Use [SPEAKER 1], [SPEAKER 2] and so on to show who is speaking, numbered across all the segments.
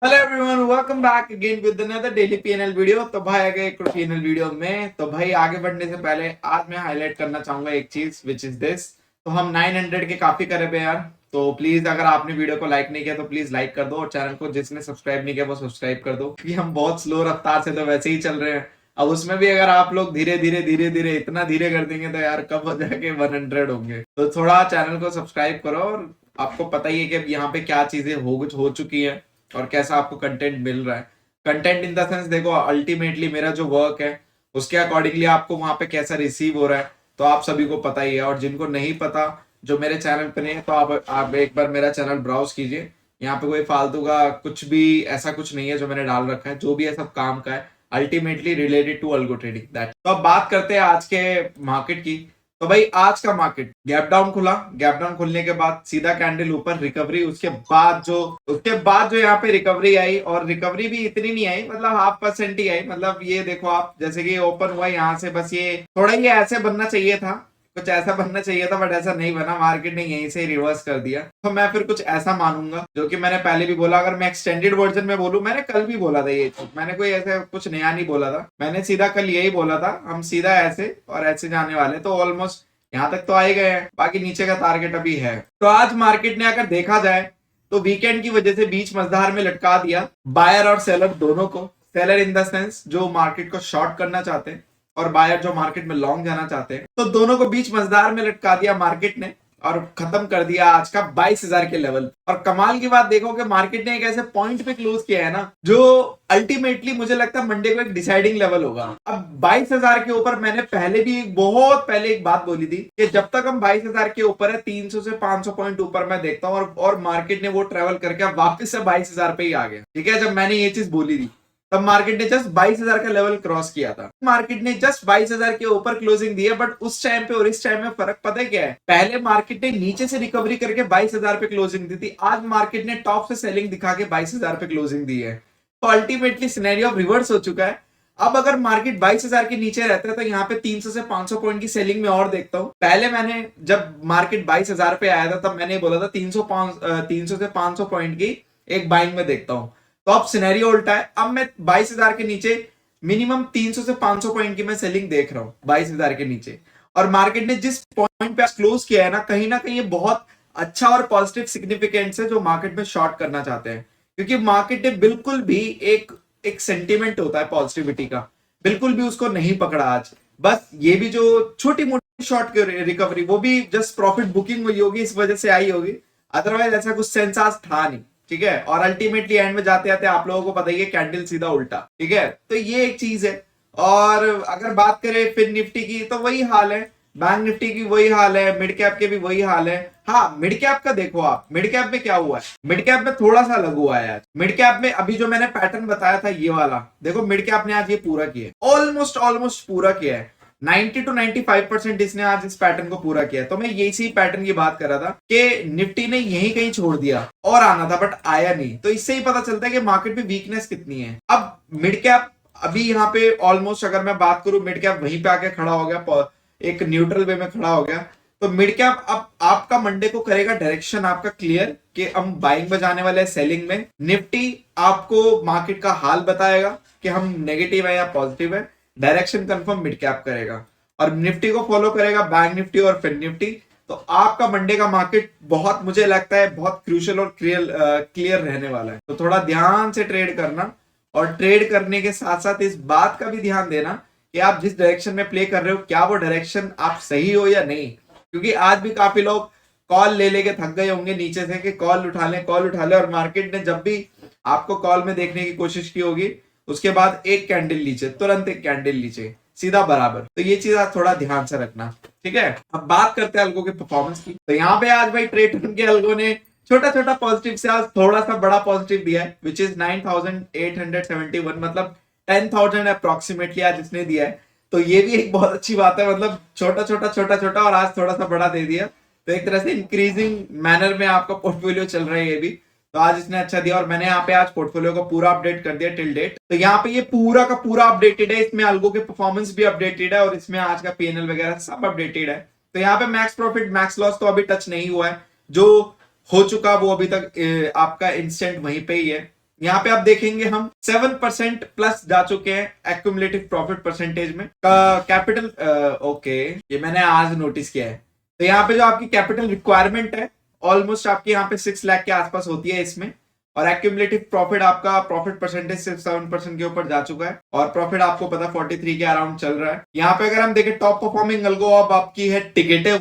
[SPEAKER 1] Hello everyone, welcome back again with another daily PNL video. तो भाई आगे एक पीएनएल वीडियो में तो भाई आगे बढ़ने से पहले आज मैं हाईलाइट करना चाहूंगा एक चीज विच इज दिस। तो हम 900 के काफी करे पे यार। तो प्लीज अगर आपने वीडियो को लाइक नहीं किया तो प्लीज लाइक कर दो, और चैनल को जिसने सब्सक्राइब नहीं किया वो सब्सक्राइब कर दो, क्योंकि हम बहुत स्लो रफ्तार से तो वैसे ही चल रहे हैं। अब उसमें भी अगर आप लोग धीरे धीरे धीरे धीरे इतना धीरे कर देंगे तो यार कब जाके 100 होंगे। तो थोड़ा चैनल को सब्सक्राइब करो, और आपको पता ही है कि अब यहाँ पे क्या चीजें हो चुकी है और कैसा आपको कंटेंट मिल रहा है। कंटेंट इन द सेंस देखो, अल्टीमेटली मेरा जो वर्क है उसके अकॉर्डिंगली आपको वहां पे कैसा रिसीव हो रहा है तो आप सभी को पता ही है। और जिनको नहीं पता, जो मेरे चैनल पे नहीं है, तो आप एक बार मेरा चैनल ब्राउज कीजिए। यहाँ पे कोई फालतू का कुछ भी ऐसा कुछ नहीं है जो मैंने डाल रखा है, जो भी है सब काम का है, ultimately related to algo trading that. तो अब बात करते हैं आज के मार्केट की। तो भाई आज का मार्केट गैप डाउन खुला, गैप डाउन खुलने के बाद सीधा कैंडल ऊपर, रिकवरी, उसके बाद जो यहाँ पे रिकवरी आई, और रिकवरी भी इतनी नहीं आई, मतलब 0.5% ही आई। मतलब ये देखो आप, जैसे कि ओपन हुआ यहाँ से, बस ये थोड़ा ये ऐसे बनना चाहिए था, कुछ ऐसा बनना चाहिए था, बट ऐसा नहीं बना। मार्केट ने यहीं से रिवर्स कर दिया। तो मैं फिर कुछ ऐसा मानूंगा, जो कि मैंने पहले भी बोला। अगर मैं एक्सटेंडेड वर्जन में बोलूं, मैंने कल भी बोला था ये चीज, मैंने कोई ऐसे कुछ नया नहीं बोला था। मैंने सीधा कल यही बोला था, हम सीधा ऐसे और ऐसे जाने वाले। तो ऑलमोस्ट यहाँ तक तो आए गए हैं, बाकी नीचे का टारगेट अभी है। तो आज मार्केट ने अगर देखा जाए तो वीकेंड की वजह से बीच मझधार में लटका दिया बायर और सेलर दोनों को। सेलर इन द सेंस जो मार्केट को शॉर्ट करना चाहते हैं, और बायर जो मार्केट में लॉन्ग जाना चाहते हैं। तो दोनों को बीच मझधार में लटका दिया मार्केट ने, और खत्म कर दिया आज का 22,000 के लेवल। और कमाल की बात देखो कि मार्केट ने एक ऐसे पॉइंट पे क्लोज किया है ना, जो अल्टीमेटली मुझे लगता है मंडे को एक डिसाइडिंग लेवल होगा। अब 22,000 के ऊपर मैंने पहले भी बहुत पहले एक बात बोली थी कि जब तक हम 22,000 के ऊपर है, 300 से 500 पॉइंट ऊपर मैं देखता हूँ। और मार्केट ने वो ट्रेवल करके अब वापस से 22,000 पे ही आ गया। ठीक है, जब मैंने ये चीज बोली थी तब मार्केट ने जस्ट 22,000 का लेवल क्रॉस किया था। मार्केट ने जस्ट 22,000 के ऊपर क्लोजिंग दी है, बट उस टाइम पे और इस टाइम में फर्क पता है क्या है? पहले मार्केट ने नीचे से रिकवरी करके 22,000 पे क्लोजिंग दी थी, आज मार्केट ने टॉप से सेलिंग दिखा के 22,000 पे क्लोजिंग दी है। तो अल्टीमेटली सिनेरियो रिवर्स हो चुका है। अब अगर मार्केट 22,000 के नीचे रहता है तो यहाँ पे 300 से 500 पॉइंट की सेलिंग में और देखता हूँ। पहले मैंने जब मार्केट 22,000 पे आया था तब मैंने बोला था 300 से 500 पॉइंट की एक बाइंग में देखता हूँ। तो अब सिनेरियो उल्टा है, अब मैं 22,000 के नीचे मिनिमम 300 से 500 पॉइंट की मैं सेलिंग देख रहा हूँ 22,000 के नीचे। और मार्केट ने जिस पॉइंट पे क्लोज किया है ना कहीं ये बहुत अच्छा और पॉजिटिव सिग्निफिकेंस है जो मार्केट में शॉर्ट करना चाहते हैं। क्योंकि मार्केट ने बिल्कुल भी एक एक सेंटीमेंट होता है पॉजिटिविटी का, बिल्कुल भी उसको नहीं पकड़ा आज। बस ये भी जो छोटी मोटी शॉर्ट रिकवरी, वो भी जस्ट प्रॉफिट बुकिंग हुई होगी, इस वजह से आई होगी। अदरवाइज ऐसा कुछ सेंस आज था नहीं। ठीक है, और अल्टीमेटली एंड में जाते जाते आप लोगों को पता ही है कैंडल सीधा उल्टा। ठीक है, तो ये एक चीज है। और अगर बात करें फिर निफ्टी की, तो वही हाल है, बैंक निफ्टी की वही हाल है, मिड कैप के भी वही हाल है। हाँ, मिड कैप का देखो आप, मिड कैप में क्या हुआ है? मिड कैप में थोड़ा सा लघु आया है। मिड कैप में अभी जो मैंने पैटर्न बताया था ये वाला, देखो मिड कैप ने आज ये पूरा किया है, ऑलमोस्ट ऑलमोस्ट पूरा किया है। 90 to 95% इसने आज इस पैटर्न को पूरा किया। तो मैं यही पैटर्न की बात कर रहा था कि निफ्टी ने यही कहीं छोड़ दिया और आना था, बट आया नहीं। तो इससे ही पता चलता है कि मार्केट में वीकनेस कितनी है। अब मिड कैप अभी यहाँ पे ऑलमोस्ट, अगर मैं बात करूं, मिड कैप वहीं पे आके खड़ा हो गया, एक न्यूट्रल वे में खड़ा हो गया। तो मिड कैप अब आपका मंडे को करेगा डायरेक्शन आपका क्लियर कि हम बाइंग में जाने वाले हैं, सेलिंग में। निफ्टी आपको मार्केट का हाल बताएगा कि हम नेगेटिव है या पॉजिटिव है। डायरेक्शन कंफर्म मिड कैप करेगा, और निफ्टी को फॉलो करेगा बैंक निफ्टी और फिन निफ्टी। तो आपका मंडे का मार्केट बहुत, मुझे लगता है, बहुत क्रूशियल और क्लियर रहने वाला है। तो थोड़ा ध्यान से ट्रेड करना, और ट्रेड करने के साथ साथ इस बात का भी ध्यान देना कि आप जिस डायरेक्शन में प्ले कर रहे हो, क्या वो डायरेक्शन आप सही हो या नहीं। क्योंकि आज भी काफी लोग कॉल ले लेके थक गए होंगे नीचे से कि कॉल उठा लें, कॉल उठा लें, और मार्केट ने जब भी आपको कॉल में देखने की कोशिश की होगी, उसके बाद एक कैंडल नीचे, तुरंत एक कैंडल नीचे, सीधा बराबर। तो ये चीज आज थोड़ा ध्यान से रखना। ठीक है, अब बात करते हैं अलगो के परफॉर्मेंस की। तो यहाँ पे आज भाई ट्रेड के अलगो ने छोटा छोटा पॉजिटिव से आज थोड़ा सा बड़ा पॉजिटिव दिया है, विच इज 9,871, मतलब 10,000 अप्रोक्सीमेटली आज इसने दिया है। तो ये भी एक बहुत अच्छी बात है, मतलब छोटा छोटा छोटा छोटा और आज थोड़ा सा बड़ा दे दिया। तो एक तरह से इंक्रीजिंग मैनर में आपका पोर्टफोलियो चल रहा है ये भी। तो आज इसने अच्छा दिया, और मैंने यहाँ पे आज पोर्टफोलियो को पूरा अपडेट कर दिया टिल डेट। तो यहाँ पे ये पूरा का पूरा अपडेटेड है, इसमें अलगो के परफॉर्मेंस भी अपडेटेड है, और इसमें आज का पीएनएल वगैरह सब अपडेटेड है। तो यहाँ पे मैक्स प्रॉफिट मैक्स लॉस तो अभी टच नहीं हुआ है, जो हो चुका वो अभी तक आपका इंस्टेंट वहीं पे ही है। यहाँ पे आप देखेंगे हम 7% प्लस जा चुके हैं एक्यूमुलेटिव प्रॉफिट परसेंटेज में। कैपिटल ओके, ये मैंने आज नोटिस किया है। तो यहाँ पे जो आपकी कैपिटल रिक्वायरमेंट है ऑलमोस्ट आपकी यहाँ पे 6 लाख के आसपास होती है इसमें, और एक्यूमुलेटिव प्रॉफिट आपका प्रॉफिट परसेंटेज सिर्फ 7% के ऊपर जा चुका है, और प्रॉफिट आपको पता 43 के अराउंड चल रहा है। यहाँ पे अगर हम देखें टॉप परफॉर्मिंग अल्गो अब आपकी है टिकेटे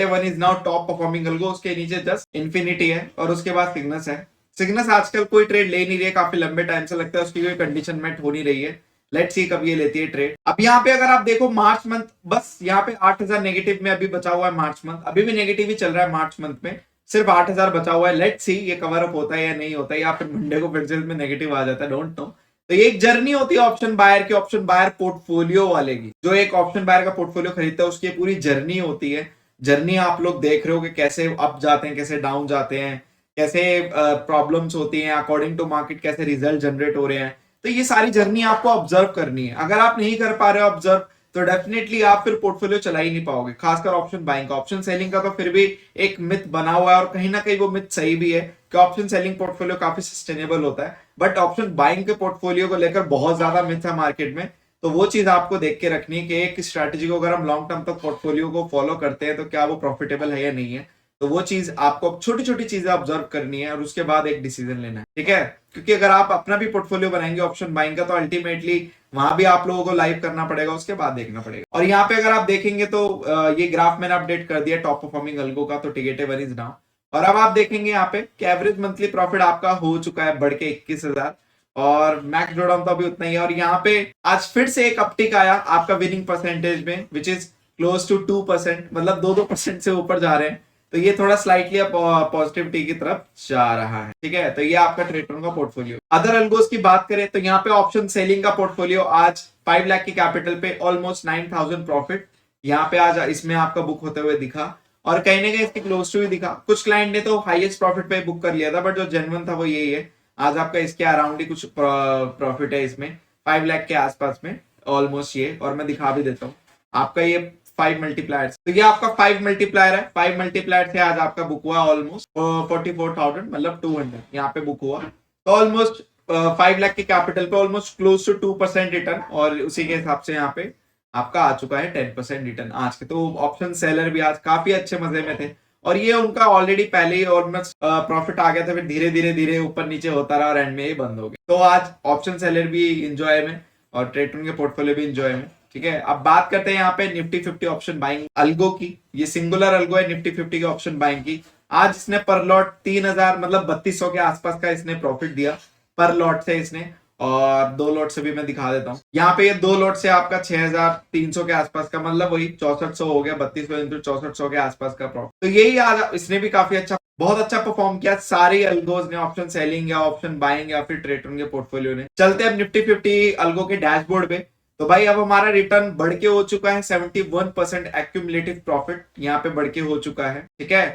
[SPEAKER 1] one is now top performing algo. उसके नीचे जस्ट इन्फिनिटी है और उसके बाद सिग्नस है। सिग्नस आजकल कोई ट्रेड ले नहीं रही है, काफी लंबे टाइम से लगता है उसकी कोई कंडीशन मेट हो नहीं रही है। लेट्स सी कब ये लेती है ट्रेड। अब यहाँ पे अगर आप देखो मार्च मंथ, बस यहाँ पे 8000 नेगेटिव में अभी बचा हुआ है। मार्च मंथ अभी भी नेगेटिव ही चल रहा है, मार्च मंथ में सिर्फ 8000 बचा हुआ है। लेट्स सी ये कवर अप होता है या नहीं होता है, या फिर मंडे को फिर से इसमें नेगेटिव आ जाता है, डोंट नो। तो ये एक जर्नी होती है ऑप्शन बायर की, ऑप्शन बायर पोर्टफोलियो वाले की। जो एक ऑप्शन बायर का पोर्टफोलियो खरीदता है उसकी पूरी जर्नी होती है। जर्नी आप लोग देख रहे हो कि कैसे अप जाते हैं, कैसे डाउन जाते हैं, कैसे प्रॉब्लम्स होती हैं, अकॉर्डिंग टू मार्केट कैसे रिजल्ट जनरेट हो रहे हैं। तो ये सारी जर्नी आपको ऑब्जर्व करनी है। अगर आप नहीं कर पा रहे हो ऑब्जर्व, तो डेफिनेटली आप फिर पोर्टफोलियो चला ही नहीं पाओगे, खासकर ऑप्शन बाइंग का। ऑप्शन सेलिंग का तो फिर भी एक मिथ बना हुआ है, और कहीं ना कहीं वो मिथ सही भी है कि ऑप्शन सेलिंग पोर्टफोलियो काफी सस्टेनेबल होता है। बट ऑप्शन बाइंग के पोर्टफोलियो को लेकर बहुत ज्यादा मिथ है मार्केट में। तो वो चीज आपको देख के रखनी है कि एक स्ट्रैटेजी को अगर हम लॉन्ग टर्म तक पोर्टफोलियो को फॉलो करते हैं तो क्या वो प्रॉफिटेबल है या नहीं है। तो वो चीज आपको छोटी छोटी चीजें ऑब्जर्व करनी है और उसके बाद एक डिसीजन लेना है, ठीक है। क्योंकि अगर आप अपना भी पोर्टफोलियो बनाएंगे ऑप्शन बाइंग का, तो अल्टीमेटली वहां भी आप लोगों को लाइव करना पड़ेगा, उसके बाद देखना पड़ेगा। और यहाँ पे अगर आप देखेंगे तो ये ग्राफ मैंने अपडेट कर दिया टॉप परफॉर्मिंग अल्गो का, तो टिकेटे वन इज नाउ। और अब आप देखेंगे यहाँ पे कि एवरेज मंथली प्रॉफिट आपका हो चुका है बढ़ के 21,000, और मैक्स ड्रॉडाउन तो अभी उतना ही है। और यहाँ पे आज फिर से एक अपटिक आया आपका विनिंग परसेंटेज में, विच इज क्लोज टू 2%, मतलब 2% से ऊपर जा रहे हैं। तो ये थोड़ा स्लाइटली पॉजिटिविटी की तरफ जा रहा है, ठीक है। तो ये आपका ट्रेडर का पोर्टफोलियो। अदर अल्गोस की बात करें तो यहाँ पे ऑप्शन सेलिंग का पोर्टफोलियो आज 5 लाख की कैपिटल पे ऑलमोस्ट 9,000 प्रॉफिट यहाँ पे आज इसमें आपका बुक होते हुए दिखा, और कहीं ना कहीं इसकी क्लोज टू ही दिखा। कुछ क्लाइंट ने तो हाईएस्ट प्रॉफिट पे बुक कर लिया था, बट जो जेन्युइन था वो यही है। आज आपका इसके अराउंड ही कुछ प्रॉफिट है इसमें, 5 लाख के आसपास में ऑलमोस्ट ये। और मैं दिखा भी देता हूँ आपका ये 5 मल्टीप्लायर। तो ये आपका 5 मल्टीप्लायर है। 5 मल्टीप्लायर से आज आपका बुक हुआ ऑलमोस्ट 44,000, मतलब 200 यहाँ पे बुक हुआ। तो ऑलमोस्ट 5 लाख के कैपिटल पे ऑलमोस्ट क्लोज टू 2% रिटर्न, और उसी के हिसाब से यहाँ पे आपका आ चुका है 10% रिटर्न आज के। तो ऑप्शन सेलर भी आज काफी अच्छे मजे में थे, और ये उनका ऑलरेडी पहले ही ऑलमोस्ट प्रॉफिट आ गया था, फिर धीरे धीरे धीरे ऊपर नीचे होता रहा और एंड में ये बंद हो गया। तो आज ऑप्शन सेलर भी इंजॉय में और ट्रेडर के पोर्टफोलियो भी इंजॉय में, ठीक है। अब बात करते हैं यहाँ पे निफ्टी 50 ऑप्शन बाइंग अल्गो की। ये सिंगुलर अल्गो है निफ्टी 50 के ऑप्शन बाइंग की। आज इसने पर लॉट 3,000 मतलब 3200 के आसपास का इसने प्रॉफिट दिया पर लॉट से इसने, और 2 लॉट से भी मैं दिखा देता हूँ। यहाँ पे ये 2 लॉट से आपका 6,300 के आसपास का, मतलब वही 6400 हो गया, 3200 इंटू 6400 के आसपास का प्रॉफिट। तो यही आज इसने भी काफी अच्छा, बहुत अच्छा परफॉर्म किया सारे अल्गोज ने, ऑप्शन सेलिंग या ऑप्शन बाइंग या फिर ट्रेडर के पोर्टफोलियो ने। चलते हैं अब निफ्टी 50 अल्गो के डैशबोर्ड पे। तो भाई अब हमारा रिटर्न बढ़ के हो चुका है 71% एक्यूमुलेटिव प्रॉफिट यहाँ पे बढ़ के हो चुका है, ठीक है।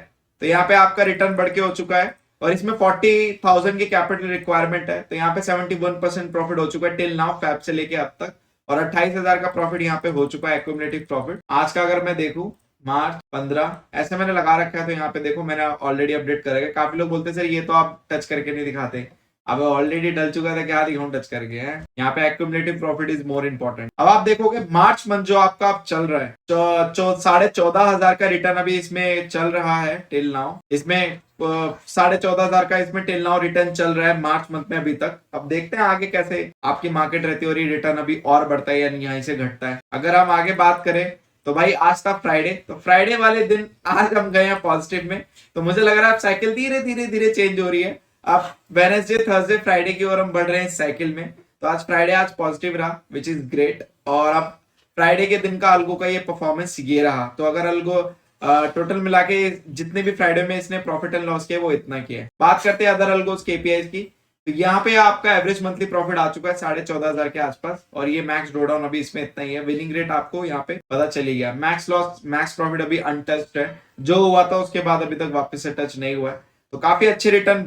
[SPEAKER 1] तो यहाँ पे आपका रिटर्न बढ़ के हो चुका है, और इसमें 40,000 की कैपिटल रिक्वायरमेंट है। तो यहाँ पे 71% प्रॉफिट हो चुका है टिल नाउ, फैब से लेके अब तक, और 28,000 का प्रॉफिट यहाँ पे हो चुका है एक्यूमुलेटिव प्रॉफिट। आज का अगर मैं देखूं मार्च 15 ऐसे मैंने लगा रखा है, तो यहाँ पे देखो मैंने ऑलरेडी अपडेट करेगा। काफी लोग बोलते सर ये तो आप टच करके नहीं दिखाते, अब ऑलरेडी डल चुका था, क्या दिखाऊं टच करके है। यहाँ पे accumulative profit is more important. अब आप देखोगे मार्च मंथ जो आपका अब चल रहा है 14,500 का रिटर्न अभी इसमें चल रहा है टिल नाउ। इसमें 14,500 का इसमें टिल नाउ रिटर्न चल रहा है मार्च मंथ में अभी तक। अब देखते हैं आगे कैसे आपकी मार्केट रहती है और ये रिटर्न अभी और बढ़ता है या यहीं से घटता है। अगर हम आगे बात करें तो भाई आज था फ्राइडे, तो फ्राइडे वाले दिन आज हम गए हैं पॉजिटिव में। तो मुझे लग रहा है साइकिल धीरे धीरे धीरे चेंज हो रही है। अब वेडनेसडे थर्सडे फ्राइडे की ओर हम बढ़ रहे हैं इस साइकिल में। तो आज फ्राइडे आज पॉजिटिव रहा विच इज ग्रेट, और अब फ्राइडे के दिन का अल्गो का ये परफॉर्मेंस ये रहा। तो अगर अल्गो टोटल मिला के जितने भी फ्राइडे में इसने प्रॉफिट एंड लॉस किया वो इतना किया है। बात करते हैं अदर अल्गोस केपीआईज की, तो यहाँ पे आपका एवरेज मंथली प्रॉफिट आ चुका है 14,500 के आसपास, और ये मैक्स ड्रॉडाउन अभी इसमें इतना ही है। विनिंग रेट आपको यहाँ पे पता चली गया। मैक्स लॉस मैक्स प्रॉफिट अभी अनटच्ड है, जो हुआ था उसके बाद अभी तक वापस से टच नहीं हुआ है। तो काफी अच्छे रिटर्न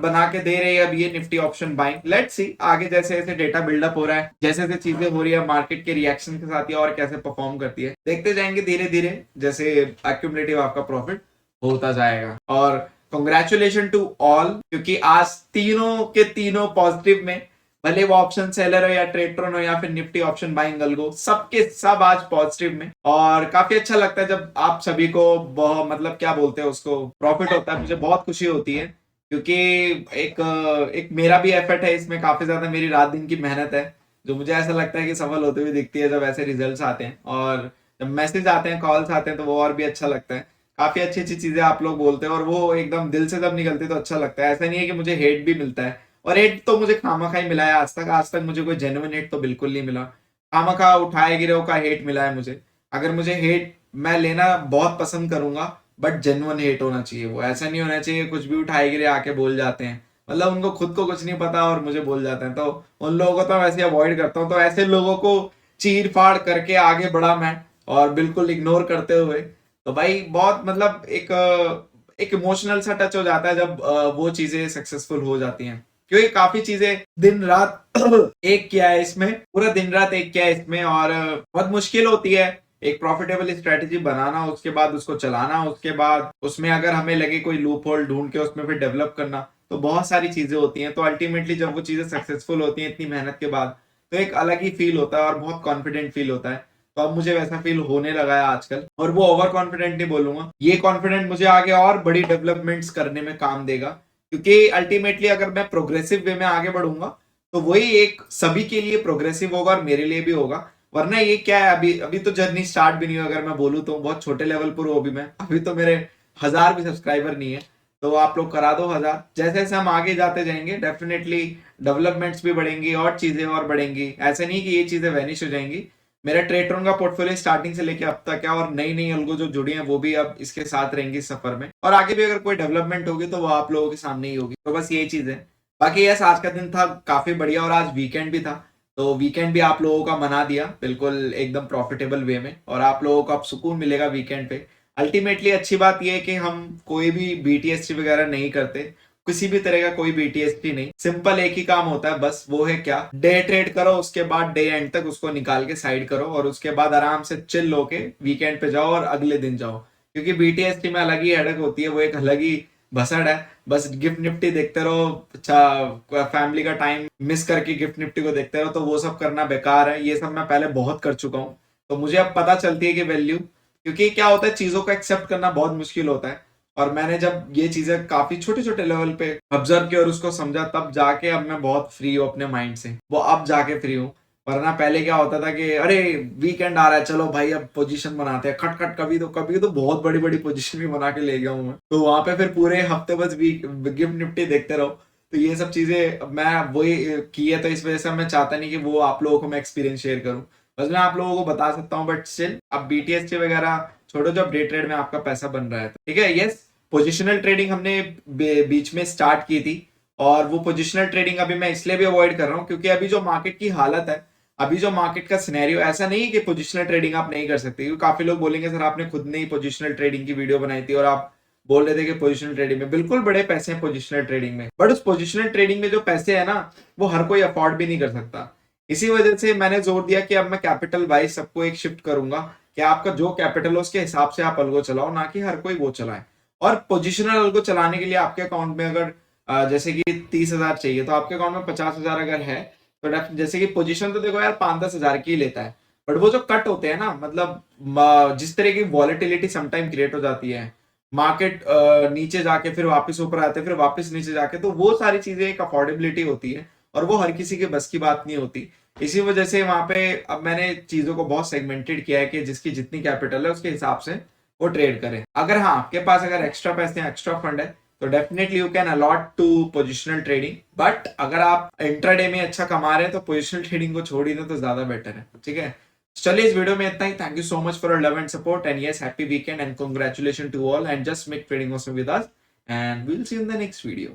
[SPEAKER 1] बना के दे रही है अब ये Nifty option buying. Let's see आगे जैसे जैसे डेटा बिल्डअप हो रहा है, जैसे जैसे चीजें हो रही है मार्केट के रिएक्शन के साथ, और कैसे परफॉर्म करती है देखते जाएंगे धीरे धीरे, जैसे एक्यूमुलेटिव आपका प्रॉफिट होता जाएगा। और कॉन्ग्रेचुलेशन टू ऑल, क्योंकि आज तीनों के तीनों पॉजिटिव में, भले वो ऑप्शन सेलर हो या ट्रेडरन हो या फिर निफ्टी ऑप्शन बाइंग अल्गो, सबके सब आज पॉजिटिव में। और काफी अच्छा लगता है जब आप सभी को बहुत मतलब क्या बोलते हैं उसको प्रॉफिट होता है, मुझे बहुत खुशी होती है, क्योंकि एक मेरा भी एफर्ट है इसमें, काफी ज्यादा मेरी रात दिन की मेहनत है, जो मुझे ऐसा लगता है कि सफल होते हुए दिखती है जब ऐसे रिजल्ट्स आते हैं। और जब मैसेज आते हैं, कॉल्स आते हैं, तो वो और भी अच्छा लगता है। काफी अच्छी अच्छी चीजें आप लोग बोलते हैं और वो एकदम दिल से जब निकलती है तो अच्छा लगता है। ऐसा नहीं है कि मुझे हेट भी मिलता है, और हेट तो मुझे खामखा ही मिला है आज तक मुझे कोई जेन्युइन हेट तो बिल्कुल नहीं मिला। खामखा उठाए गिरे का हेट मिला है मुझे। अगर मुझे हेट मैं लेना बहुत पसंद करूंगा, बट जेन्युइन हेट होना चाहिए, वो ऐसा नहीं होना चाहिए कुछ भी उठाए गिरे आके बोल जाते हैं, मतलब उनको खुद को कुछ नहीं पता और मुझे बोल जाते हैं, तो उन लोगों को तो मैं वैसे अवॉइड करता हूँ। तो ऐसे लोगों को चीर फाड़ करके आगे बढ़ा मैं, और बिल्कुल इग्नोर करते हुए। तो भाई बहुत मतलब एक इमोशनल सा टच हो जाता है जब वो चीजें सक्सेसफुल हो जाती हैं, क्योंकि काफी चीजें दिन रात एक किया है इसमें, पूरा दिन रात एक किया है इसमें, और बहुत मुश्किल होती है एक प्रॉफिटेबल स्ट्रेटेजी बनाना, उसके बाद उसको चलाना, उसके बाद उसमें अगर हमें लगे कोई लूप होल ढूंढ के उसमें फिर डेवलप करना, तो बहुत सारी चीजें होती हैं। तो अल्टीमेटली जब वो चीजें सक्सेसफुल होती हैं इतनी मेहनत के बाद, तो एक अलग ही फील होता है और बहुत कॉन्फिडेंट फील होता है। तो अब मुझे वैसा फील होने लगा है आजकल, और वो ओवर कॉन्फिडेंट नहीं बोलूंगा, ये कॉन्फिडेंट मुझे आगे और बड़ी डेवलपमेंट्स करने में काम देगा, क्योंकि अल्टीमेटली अगर मैं प्रोग्रेसिव वे में आगे बढ़ूंगा तो वही एक सभी के लिए प्रोग्रेसिव होगा और मेरे लिए भी होगा। वरना ये क्या है, अभी अभी तो जर्नी स्टार्ट भी नहीं हुई, अगर मैं बोलूँ तो बहुत छोटे लेवल पर हूँ अभी मैं, अभी तो मेरे 1000 भी सब्सक्राइबर नहीं है। तो आप लोग करा दो 1000, जैसे जैसे हम आगे जाते जाएंगे डेफिनेटली डेवलपमेंट्स भी बढ़ेंगी और चीजें और बढ़ेंगी। ऐसे नहीं कि ये चीजें वैनिश हो जाएंगी। मेरा ट्रेडरन का पोर्टफोलियो स्टार्टिंग से लेके अब तक है, और नई नई अलगो जो जुड़ी हैं वो भी अब इसके साथ रहेंगी सफर में, और आगे भी अगर कोई डेवलपमेंट होगी तो वो आप लोगों के सामने ही होगी। तो बस यही चीज है। बाकी यस, आज का दिन था काफी बढ़िया, और आज वीकेंड भी था, तो वीकेंड भी आप लोगों का मना दिया बिल्कुल एकदम प्रॉफिटेबल वे में, और आप लोगों को अब सुकून मिलेगा वीकेंड पे। अल्टीमेटली अच्छी बात यह है कि हम कोई भी बीटीएसटी वगैरह नहीं करते, किसी भी तरह का कोई बीटीएसटी नहीं, सिंपल एक ही काम होता है बस, वो है क्या, डे ट्रेड करो, उसके बाद डे एंड तक उसको निकाल के साइड करो, और उसके बाद आराम से चिल होके वीकेंड पे जाओ और अगले दिन जाओ। क्योंकि बीटीएसटी में अलग ही हेडक होती है, वो एक अलग ही भसड़ है। बस गिफ्ट निफ्टी देखते रहो, अच्छा फैमिली का टाइम मिस करके गिफ्ट निफ्टी को देखते रहो, तो वो सब करना बेकार है। ये सब मैं पहले बहुत कर चुका हूँ, तो मुझे अब पता चलती है कि वैल्यू, क्योंकि क्या होता है चीजों को एक्सेप्ट करना बहुत मुश्किल होता है, और मैंने जब ये चीजें काफी छोटे छोटे लेवल पे ऑब्जर्व किया और उसको समझा, तब जाके अब मैं बहुत फ्री हूँ अपने माइंड से, वो अब जाके फ्री हूँ। वरना पहले क्या होता था कि अरे वीकेंड आ रहा है, चलो भाई अब पोजीशन बनाते हैं, खट खट, कभी तो बहुत बड़ी बड़ी पोजीशन भी बना के ले गया हूँ मैं, तो वहां पे फिर पूरे हफ्ते बस गिफ्ट निफ्टी देखते रहो। तो ये सब चीजें मैं वही की है, तो इस वजह से मैं चाहता नहीं कि वो आप लोगों को मैं एक्सपीरियंस शेयर करूँ, बस मैं आप लोगों को बता सकता हूँ। बट स्टिल अब बीटीएसटी वगैरह छोड़ो, जब डे ट्रेड में आपका पैसा बन रहा है, ठीक है। यस, पोजिशनल ट्रेडिंग हमने बीच में स्टार्ट की थी, और वो पोजिशनल ट्रेडिंग अभी मैं इसलिए भी अवॉइड कर रहा हूँ क्योंकि अभी जो मार्केट की हालत है, अभी जो मार्केट का सिनेरियो, ऐसा नहीं है कि पोजिशनल ट्रेडिंग आप नहीं कर सकते, क्योंकि काफी लोग बोलेंगे सर आपने खुद ने ही पोजिशनल ट्रेडिंग की वीडियो बनाई थी और आप बोल रहे थे कि पोजिशनल ट्रेडिंग में बिल्कुल बड़े पैसे हैं पोजिशनल ट्रेडिंग में, बट उस पोजिशनल ट्रेडिंग में जो पैसे है ना, वो हर कोई अफोर्ड भी नहीं कर सकता। इसी वजह से मैंने जोर दिया कि अब मैं कैपिटल वाइज सबको एक शिफ्ट करूंगा, कि आपका जो कैपिटल हो उसके हिसाब से आप अलगो चलाओ, ना कि हर कोई वो चलाए। और पोजिशनल अलगो चलाने के लिए आपके अकाउंट में अगर जैसे कि 30,000 चाहिए, तो आपके अकाउंट में 50,000 अगर है, तो जैसे कि पोजीशन तो देखो यार 5-10 हजार की ही लेता है, बट वो जो कट होते हैं ना, मतलब जिस तरह की वॉलेटिलिटी समटाइम क्रिएट हो जाती है, मार्केट नीचे जाके फिर वापस ऊपर आते, फिर वापस नीचे जाके, तो वो सारी चीजें एक अफोर्डेबिलिटी होती है, और वो हर किसी के बस की बात नहीं होती। इसी वजह से वहां पे अब मैंने चीजों को बहुत सेगमेंटेड किया है कि जिसकी जितनी कैपिटल है उसके हिसाब से वो ट्रेड करें। अगर हाँ आपके पास अगर एक्स्ट्रा पैसे हैं, एक्स्ट्रा फंड है, तो definitely you can allot to positional trading, but अगर आप इंट्राडे में अच्छा कमा रहे हैं तो पोजिशनल ट्रेडिंग को छोड़ ही दें तो ज्यादा बेटर है, ठीक है। चलिए इस वीडियो में इतना ही। Thank you so much for your love and support, and yes happy weekend and congratulation to all, and just make trading awesome with us, and we will see you in the next video.